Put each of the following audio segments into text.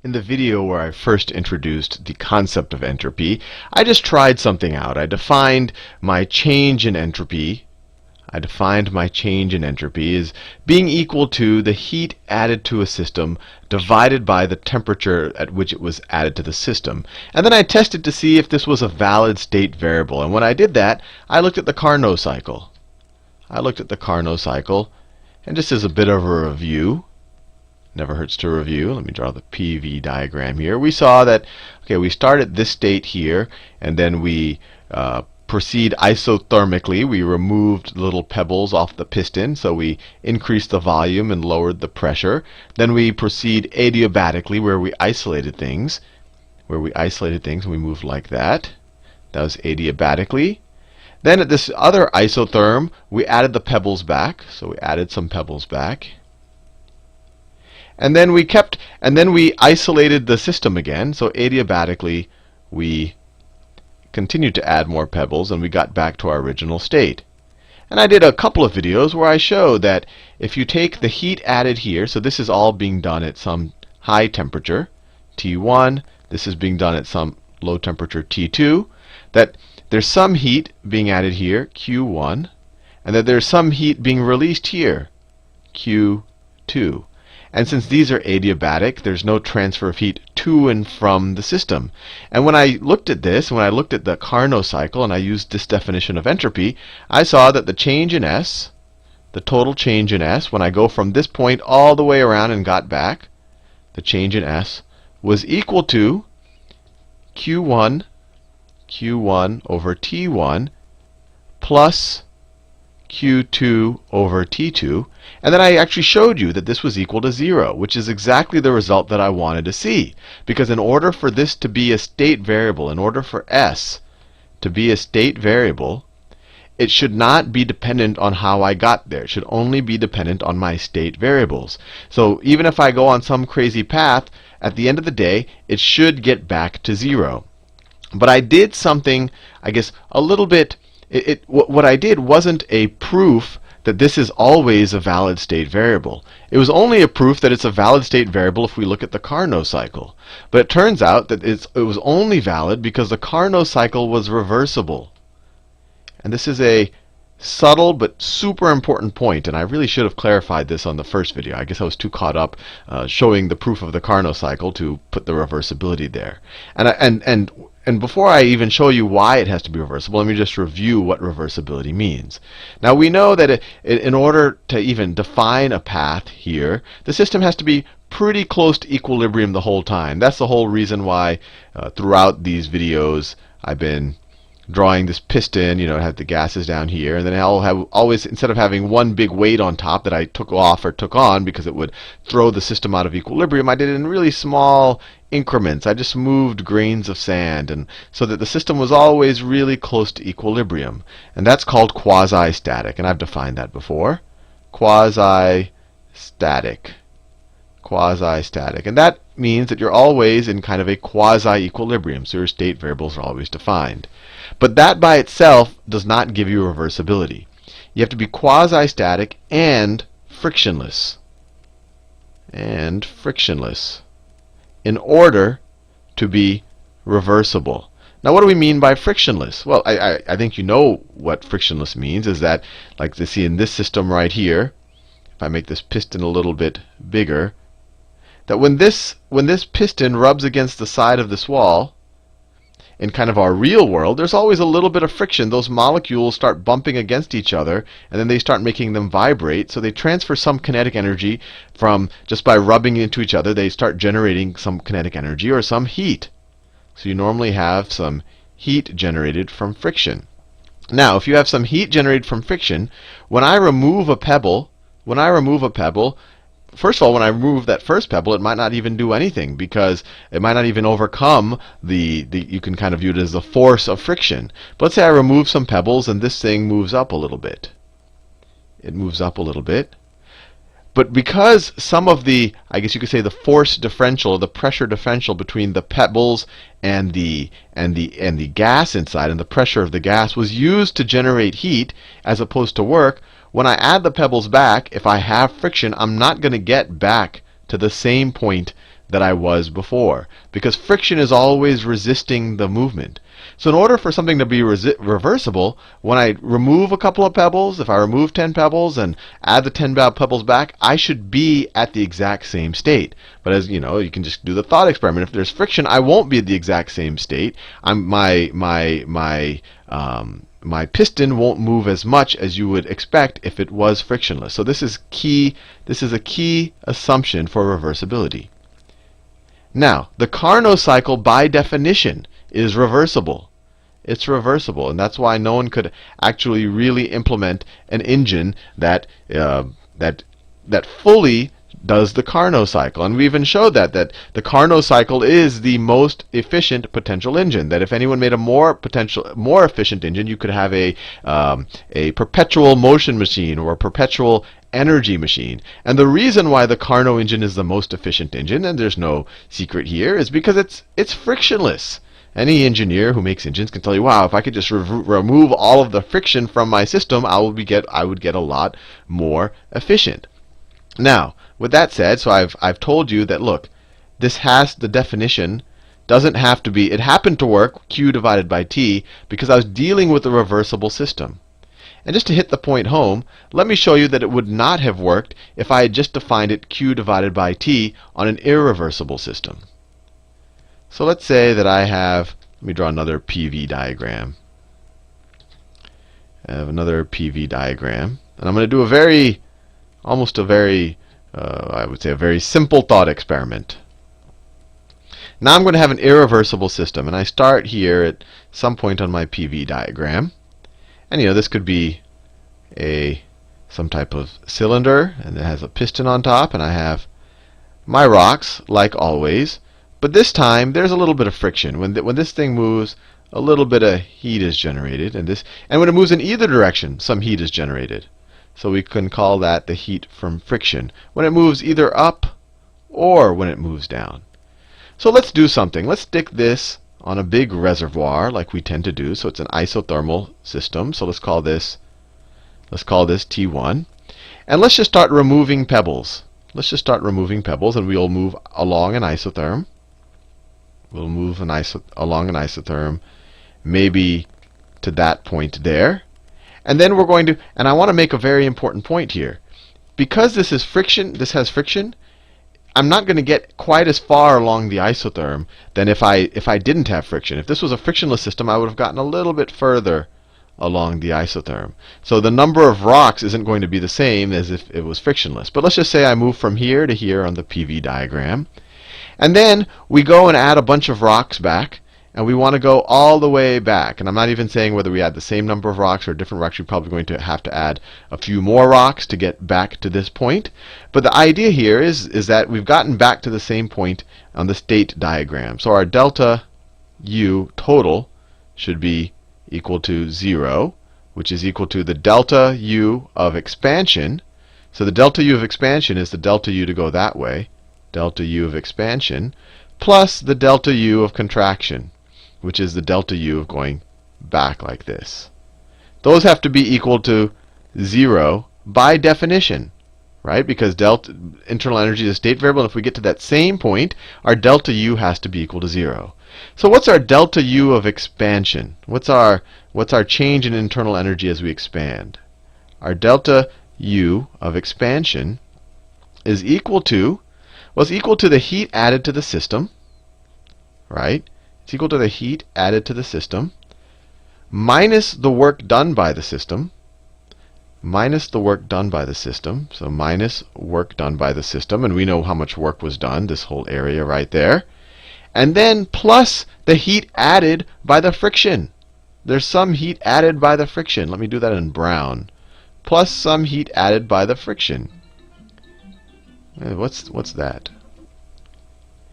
In the video where I first introduced the concept of entropy, I just tried something out. I defined my change in entropy. as being equal to the heat added to a system divided by the temperature at which it was added to the system. And then I tested to see if this was a valid state variable. And when I did that, I looked at the Carnot cycle. And just as a bit of a review, never hurts to review. Let me draw the PV diagram here. We saw that, okay, we start at this state here, and then we proceed isothermically. We removed little pebbles off the piston, so we increased the volume and lowered the pressure. Then we proceed adiabatically, where we isolated things. And we moved like that. That was adiabatically. Then at this other isotherm, we added the pebbles back. So we added some pebbles back. And then we isolated the system again. So adiabatically, we continued to add more pebbles, and we got back to our original state. And I did a couple of videos where I showed that if you take the heat added here, so this is all being done at some high temperature, T1, this is being done at some low temperature, T2, that there's some heat being added here, Q1, and that there's some heat being released here, Q2. And since these are adiabatic, there's no transfer of heat to and from the system. And when I looked at this, when I looked at the Carnot cycle, and I used this definition of entropy, I saw that the change in S, the total change in S, when I go from this point all the way around and got back, the change in S was equal to Q1 over T1 plus Q2 over T2. And then I actually showed you that this was equal to 0, which is exactly the result that I wanted to see. Because in order for this to be a state variable, in order for S to be a state variable, it should not be dependent on how I got there. It should only be dependent on my state variables. So even if I go on some crazy path, at the end of the day, it should get back to 0. But I did something, I guess, a little bit. What I did wasn't a proof that this is always a valid state variable. It was only a proof that it's a valid state variable if we look at the Carnot cycle. But it turns out that it was only valid because the Carnot cycle was reversible. And this is a subtle but super important point, and I really should have clarified this on the first video. I guess I was too caught up showing the proof of the Carnot cycle to put the reversibility there. And before I even show you why it has to be reversible, let me just review what reversibility means. Now we know that in order to even define a path here, the system has to be pretty close to equilibrium the whole time. That's the whole reason why throughout these videos I've been drawing this piston. It had the gases down here, and then I'll have always, instead of having one big weight on top that I took off or took on because it would throw the system out of equilibrium, I did it in really small increments. I just moved grains of sand, and so that the system was always really close to equilibrium. And that's called quasi-static, and I've defined that before. Quasi-static. And that means that you're always in kind of a quasi-equilibrium, so your state variables are always defined. But that by itself does not give you reversibility. You have to be quasi-static and frictionless. In order to be reversible. Now, what do we mean by frictionless? Well, I think you know what frictionless means, is that, like you see in this system right here, if I make this piston a little bit bigger, that when this piston rubs against the side of this wall, in kind of our real world, there's always a little bit of friction. Those molecules start bumping against each other, and then they start making them vibrate. So they transfer some kinetic energy from just by rubbing into each other. They start generating some kinetic energy or some heat. So you normally have some heat generated from friction. Now, if you have some heat generated from friction, when I remove a pebble, first of all, when I remove that first pebble, it might not even do anything, because it might not even overcome you can kind of view it as the force of friction. But let's say I remove some pebbles and this thing moves up a little bit. It moves up a little bit. But because some of the, I guess you could say, the force differential, or the pressure differential between the pebbles and the gas inside, and the pressure of the gas was used to generate heat as opposed to work, when I add the pebbles back, if I have friction, I'm not going to get back to the same point that I was before, because friction is always resisting the movement. So in order for something to be reversible, when I remove a couple of pebbles, if I remove 10 pebbles and add the 10 pebbles back, I should be at the exact same state. But as you know, you can just do the thought experiment. If there's friction, I won't be at the exact same state. My piston won't move as much as you would expect if it was frictionless. So this is key. This is a key assumption for reversibility. Now, the Carnot cycle, by definition, is reversible. It's reversible, and that's why no one could actually really implement an engine that fully does the Carnot cycle. And we even showed that the Carnot cycle is the most efficient potential engine. That if anyone made a more efficient engine, you could have a perpetual motion machine or a perpetual energy machine. And the reason why the Carnot engine is the most efficient engine, and there's no secret here, is because it's frictionless. Any engineer who makes engines can tell you, wow, if I could just remove all of the friction from my system, I would get a lot more efficient. Now, with that said, so I've told you that, look, the definition doesn't have to be, it happened to work, Q divided by T, because I was dealing with a reversible system. And just to hit the point home, let me show you that it would not have worked if I had just defined it Q divided by T on an irreversible system. So let's say that I have, let me draw another PV diagram. I have another PV diagram. And I'm going to do I would say a very simple thought experiment. Now I'm going to have an irreversible system. And I start here at some point on my PV diagram. And this could be some type of cylinder, and it has a piston on top, and I have my rocks, like always. But this time, there's a little bit of friction. When this thing moves, a little bit of heat is generated. And when it moves in either direction, some heat is generated. So we can call that the heat from friction, when it moves either up or when it moves down. So let's do something. Let's stick this on a big reservoir, like we tend to do. So it's an isothermal system. So let's call this T1. And let's just start removing pebbles. Let's just start removing pebbles, and we'll move along an isotherm. We'll move along an isotherm, maybe to that point there. And then we're going to, and I want to make a very important point here. Because this has friction, I'm not going to get quite as far along the isotherm than if I didn't have friction. If this was a frictionless system, I would have gotten a little bit further along the isotherm. So the number of rocks isn't going to be the same as if it was frictionless. But let's just say I move from here to here on the PV diagram. And then we go and add a bunch of rocks back. And we want to go all the way back. And I'm not even saying whether we add the same number of rocks or different rocks. We're probably going to have to add a few more rocks to get back to this point. But the idea here is that we've gotten back to the same point on the state diagram. So our delta U total should be equal to 0, which is equal to the delta U of expansion. So the delta U of expansion is the delta U to go that way, delta U of expansion, plus the delta U of contraction, which is the delta U of going back like this. Those have to be equal to 0 by definition, right? Because internal energy is a state variable, and if we get to that same point, our delta U has to be equal to 0. So what's our delta U of expansion? What's our change in internal energy as we expand? Our delta U of expansion is equal to, well, it's equal to the heat added to the system, right? It's equal to the heat added to the system minus the work done by the system, minus the work done by the system. So minus work done by the system, and we know how much work was done, this whole area right there. And then plus the heat added by the friction. There's some heat added by the friction. Let me do that in brown. Plus some heat added by the friction. What's that?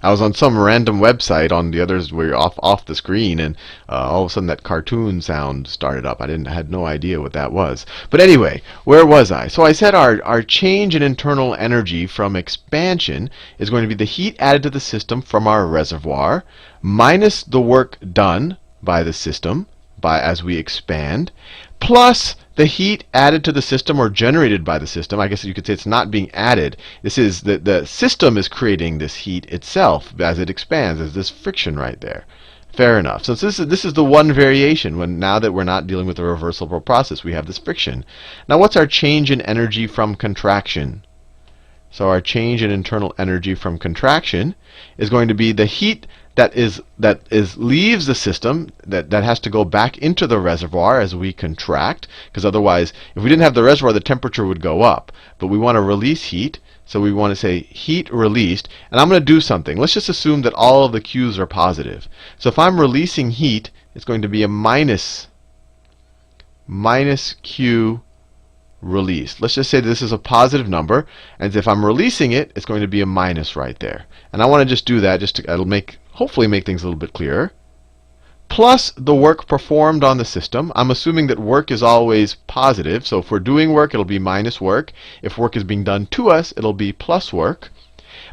I was on some random website, on the others were off the screen, and all of a sudden that cartoon sound started up. I had no idea what that was. But anyway, where was I? So I said our change in internal energy from expansion is going to be the heat added to the system from our reservoir minus the work done by the system as we expand, plus the the heat added to the system or generated by the system, I guess you could say it's not being added. This is the system is creating this heat itself as it expands. There's this friction right there. Fair enough. So this is the one variation when now that we're not dealing with a reversible process, we have this friction. Now what's our change in energy from contraction? So our change in internal energy from contraction is going to be the heat that leaves the system, that has to go back into the reservoir as we contract, because otherwise, if we didn't have the reservoir, the temperature would go up. But we want to release heat, so we want to say heat released. And I'm going to do something. Let's just assume that all of the Q's are positive. So if I'm releasing heat, it's going to be a minus Q released. Let's just say this is a positive number, and if I'm releasing it, it's going to be a minus right there. And I want to just do that, it'll hopefully make things a little bit clearer. Plus the work performed on the system. I'm assuming that work is always positive, so if we're doing work, it'll be minus work. If work is being done to us, it'll be plus work.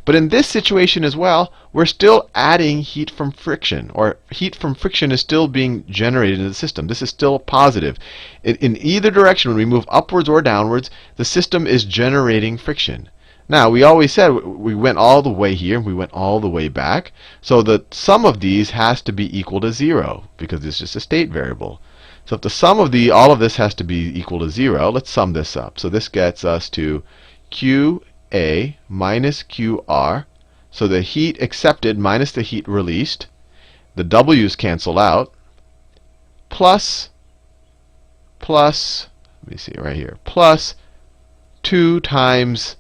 But in this situation as well, we're still adding heat from friction, or heat from friction is still being generated in the system. This is still positive. In either direction, when we move upwards or downwards, the system is generating friction. Now, we always said we went all the way here, and we went all the way back. So the sum of these has to be equal to 0, because it's just a state variable. So if the sum of all of this has to be equal to 0, let's sum this up. So this gets us to QA minus QR. So the heat accepted minus the heat released. The W's cancel out. Plus, let me see right here, plus 2 times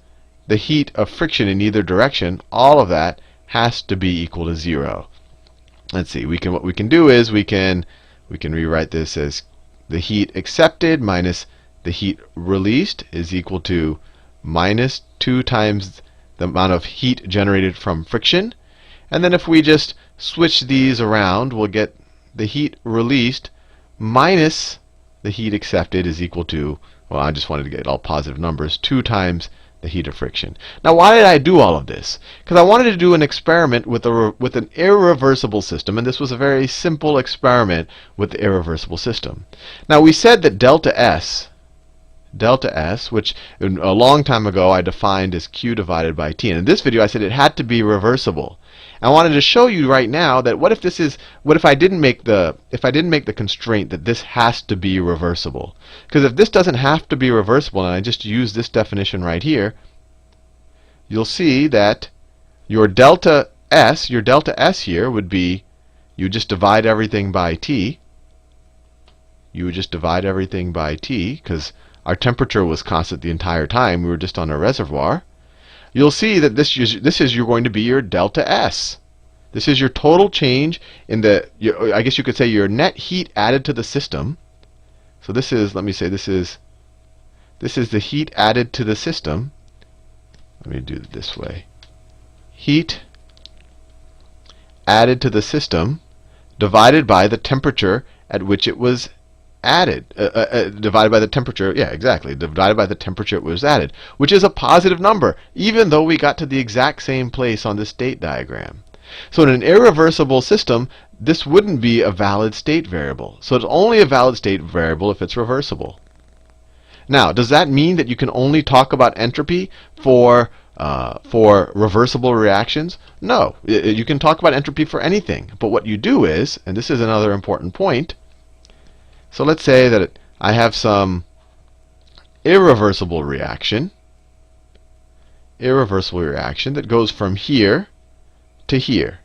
the heat of friction in either direction. All of that has to be equal to 0. Let's see. What we can do is we can rewrite this as the heat accepted minus the heat released is equal to minus 2 times the amount of heat generated from friction. And then if we just switch these around, we'll get the heat released minus the heat accepted is equal to, well, I just wanted to get all positive numbers, 2 times the heat of friction. Now, why did I do all of this? Because I wanted to do an experiment with an irreversible system, and this was a very simple experiment with the irreversible system. Now, we said that delta S, which a long time ago I defined as Q divided by T. And in this video I said it had to be reversible. I wanted to show you right now that what if I didn't make the constraint that this has to be reversible? Because if this doesn't have to be reversible, and I just use this definition right here, you'll see that your delta S here would be, you just divide everything by T. You would just divide everything by T, because our temperature was constant the entire time. We were just on a reservoir. You'll see that this is going to be your delta S. This is your total change in I guess you could say your net heat added to the system. So this is, let me say, this is the heat added to the system. Let me do it this way. Heat added to the system divided by the temperature at which it was added, divided by the temperature, yeah, exactly, divided by the temperature it was added, which is a positive number, even though we got to the exact same place on the state diagram. So in an irreversible system, this wouldn't be a valid state variable. So it's only a valid state variable if it's reversible. Now, does that mean that you can only talk about entropy for reversible reactions? No, you can talk about entropy for anything. But what you do is, and this is another important point, so let's say that I have some irreversible reaction that goes from here to here.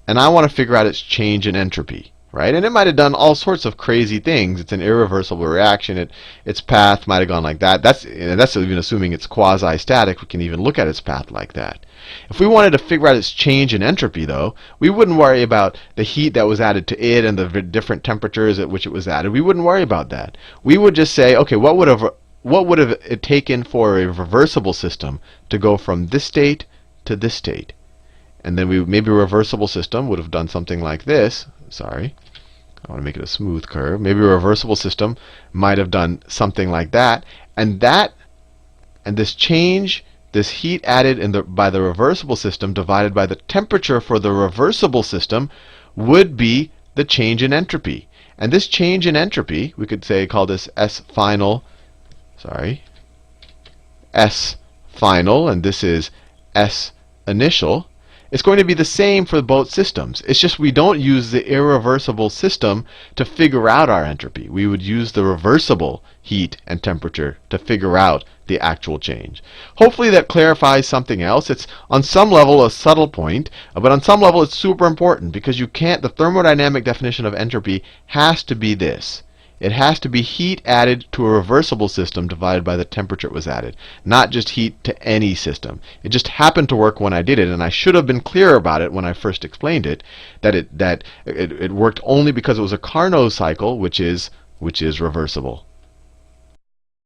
And I want to figure out its change in entropy, right? And it might have done all sorts of crazy things. It's an irreversible reaction. Its path might have gone like that. That's even assuming it's quasi-static. We can even look at its path like that. If we wanted to figure out its change in entropy, though, we wouldn't worry about the heat that was added to it and the different temperatures at which it was added. We wouldn't worry about that. We would just say, okay, what would have it taken for a reversible system to go from this state to this state? And then maybe a reversible system would have done something like this. Sorry, I want to make it a smooth curve. Maybe a reversible system might have done something like that. And this change, this heat added by the reversible system divided by the temperature for the reversible system would be the change in entropy. And this change in entropy, we could say call this S final, S final, and this is S initial. It's going to be the same for both systems. It's just we don't use the irreversible system to figure out our entropy. We would use the reversible heat and temperature to figure out the actual change. Hopefully that clarifies something else. It's on some level a subtle point, but on some level it's super important, because you can't, the thermodynamic definition of entropy has to be this. It has to be heat added to a reversible system divided by the temperature it was added, not just heat to any system. It just happened to work when I did it, and I should have been clear about it when I first explained it, that it worked only because it was a Carnot cycle, which is reversible.